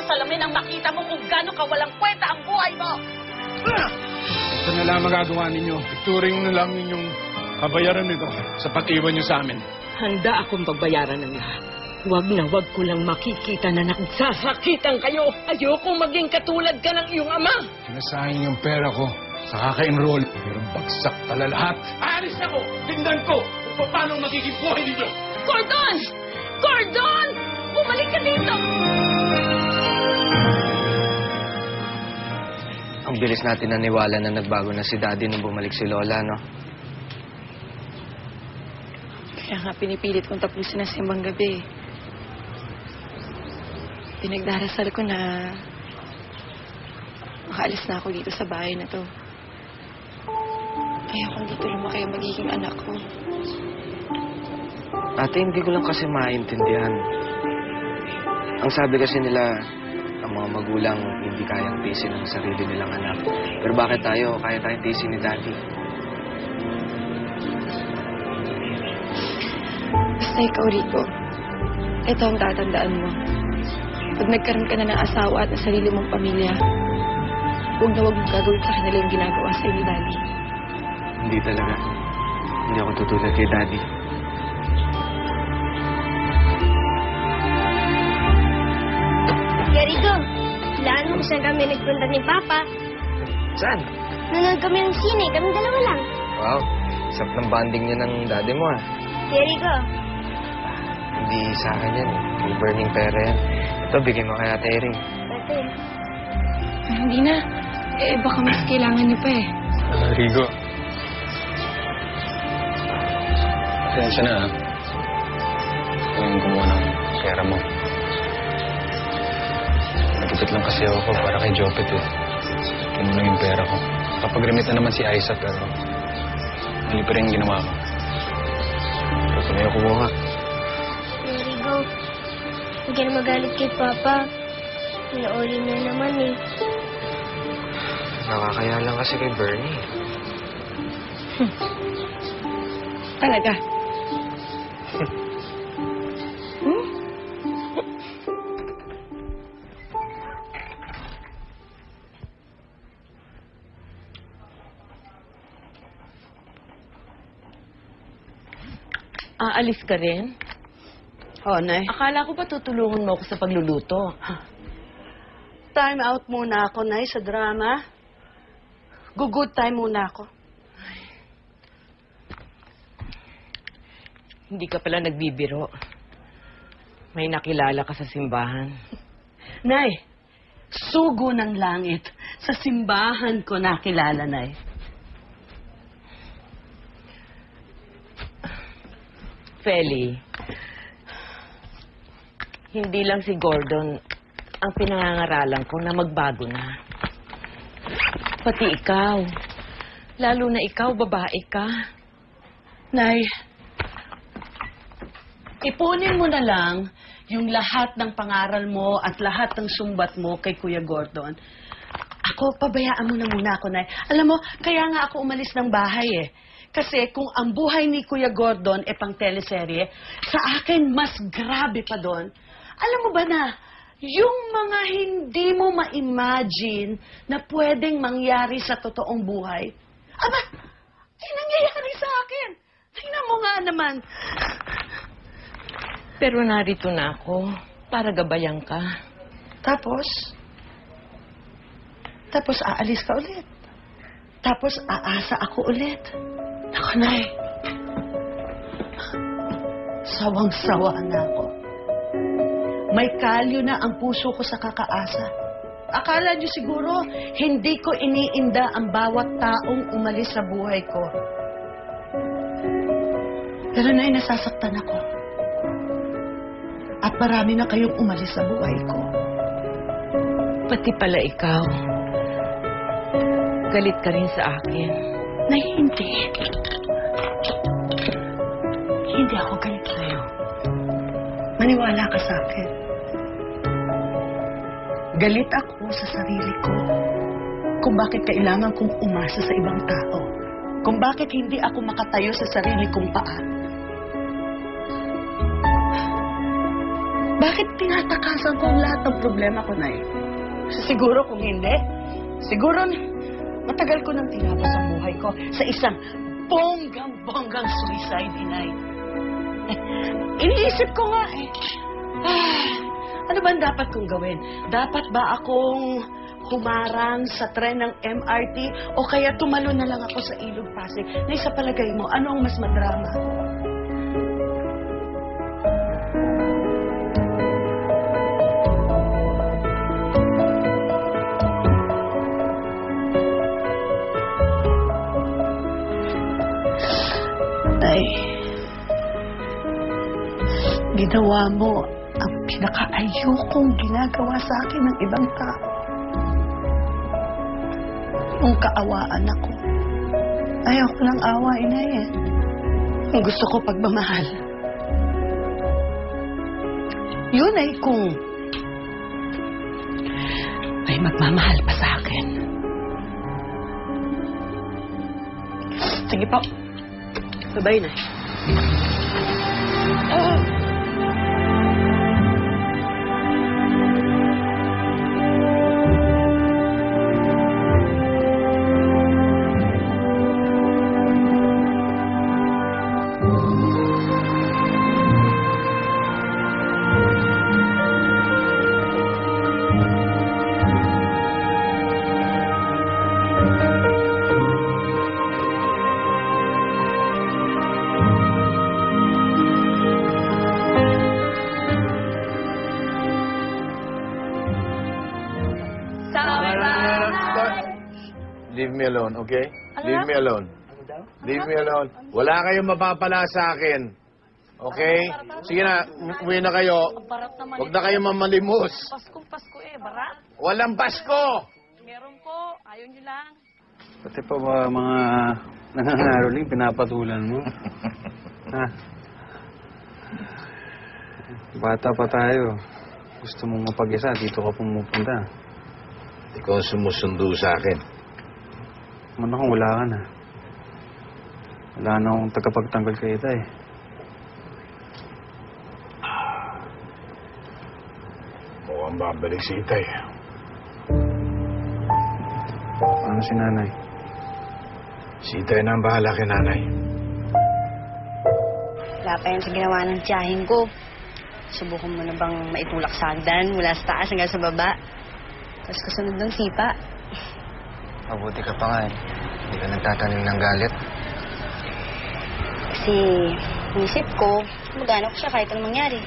salamin ang makita mo kung gaano kawalang kwenta ang buhay mo! Ito na lang magagawa ninyo. Ituring na lang ninyong kabayaran nito sa pag-iwan nyo sa amin. Handa akong pagbayaran ng lahat. Huwag na huwag ko lang makikita na nagsasakitan kayo. Ayokong maging katulad ka ng iyong ama. Sinasayang yung pera ko sa kaka-enroll. Pero bagsak pala lahat. Aalis ako! Tingnan ko kung paano magiging buhay ninyo! Gordon! Gordon! Bumalik ka dito! Ang bilis natin naniwala na nagbago na si Daddy nung bumalik si Lola, no? Kaya nga pinipilit kong tapusin ang simbang gabi. Pinagdarasal ko na makaalis na ako dito sa bahay na to. Ayokong dito lumaki ang magiging anak ko. Ate, hindi ko lang kasi maintindihan. Ang sabi kasi nila, ang mga magulang hindi kayang tiisin ang sarili nilang anak. Pero bakit tayo, kaya tayong tiisin ni Daddy? Basta ikaw, Rico, ito ang tatandaan mo. Pag nagkaroon ka na ng asawa at ng sarili mong pamilya, huwag na huwag mong gagawin sa kanila yung ginagawa sa'yo ni Daddy. Hindi talaga. Hindi ako tutulad kay Daddy. Rico, kailangan mo kung saan kami nagpunta ni Papa. Saan? Nanonood kami ng sine, kami dalawa lang. Wow, isap ng banding niya ng Daddy mo, ah. Rico, Hindi sa akin yan. May burning pera yan. Ito, bigay mo kay Ate Ering. ate. Hindi na. Eh, baka mas kailangan niyo pa eh. Rigo. Pasensya na, ha? Ito yung kumuha ng pera mo. Nagipit lang kasi ako para kay Jopet, eh. Kinulang yung pera ko. Kapag-remit na naman si Aiza, pero mali pa rin yung ginawa ko. Pero tumayo kumuha. Rico, huwag ka na magalit kay Papa. Pinauli na naman eh. Nakakaya lang kasi kay Bernie. Talaga? Aalis ka rin? Oh, Nay. Akala ko ba tutulungan mo ako sa pagluluto? Time out muna ako, Nay, sa drama. Good time muna ako. Hindi ka pala nagbibiro. May nakilala ka sa simbahan. Nay, sugo ng langit. Sa simbahan ko nakilala, Nay. Feli, hindi lang si Gordon ang pinangangaralan ko na magbago na. Pati ikaw. Lalo na ikaw, babae ka. Nay, ipunin mo na lang yung lahat ng pangaral mo at lahat ng sumbat mo kay Kuya Gordon. Ako, pabayaan mo na muna ako, Nay. Alam mo, kaya nga ako umalis ng bahay eh. Kasi kung ang buhay ni Kuya Gordon e pang teleserye, sa akin mas grabe pa doon. Alam mo ba na, yung mga hindi mo ma-imagine na pwedeng mangyari sa totoong buhay, aba, ay nangyayari sa akin. Tingnan mo nga naman. Pero narito na ako para gabayan ka. Tapos aalis ka ulit. Tapos aasa ako ulit. Naku, Nay. Sawang-sawa na ako. May kalyo na ang puso ko sa kakaasa. Akala niyo siguro, hindi ko iniinda ang bawat taong umalis sa buhay ko. Pero Nay, nasasaktan ako. At marami na kayong umalis sa buhay ko. Pati pala ikaw. Galit ka rin sa akin. Nay, hindi. Hindi ako galit sa'yo. Maniwala ka sa akin. Galit ako sa sarili ko. Kung bakit kailangan kong umasa sa ibang tao. Kung bakit hindi ako makatayo sa sarili kong paa. Bakit tinatakasan ko ang lahat ng problema ko, Nay? Siguro kung hindi, siguro matagal ko nang tinapos ang buhay ko sa isang bonggang-bonggang suicide, Inay. Iniisip ko nga ano ba ang dapat kong gawin? Dapat ba akong humarang sa tren ng MRT o kaya tumalo na lang ako sa Ilog Pasig? Nay, sa palagay mo, ano ang mas madrama? Nay, ginawa mo ang pinaka-ayokong ginagawa sa akin ng ibang tao. Nung kaawaan ako. Ayaw ko ng awa, Inay eh. Ang gusto ko pagmamahal. Yun ay kung may magmamahal pa sa akin. Sige po. Sabay na. Leave me alone, okay? Leave me alone. Leave me alone. Wala kayong mapapala sa akin. Okay? Sige na, umuwi na kayo. Huwag na kayong mamalimos. Pasko eh, barat. Walang Pasko! Meron po, ayaw niyo lang. Pati pa ba mga nangangaroling, pinapatulan mo? Ha? Bata pa tayo. Gusto mong mapag-isa, dito ka pumupunta. Ikaw sumusundo sa akin. Mana kung wala ka na. Wala na akong tagapagtanggal kay Itay. Mukhang babalik si Itay. Ano si Nanay? Si Itay na ang bahala kay Nanay. Wala pa yan sa ginawa ng tiyahin ko. Subukan mo na bang maitulak sa hagdan mula sa taas hanggang sa baba? Tapos kasunod ng sipa. Mabuti ka pa nga eh. Hindi ka nagtatanim ng galit. Kasi, inisip ko, magano ko siya kahit anong mangyari.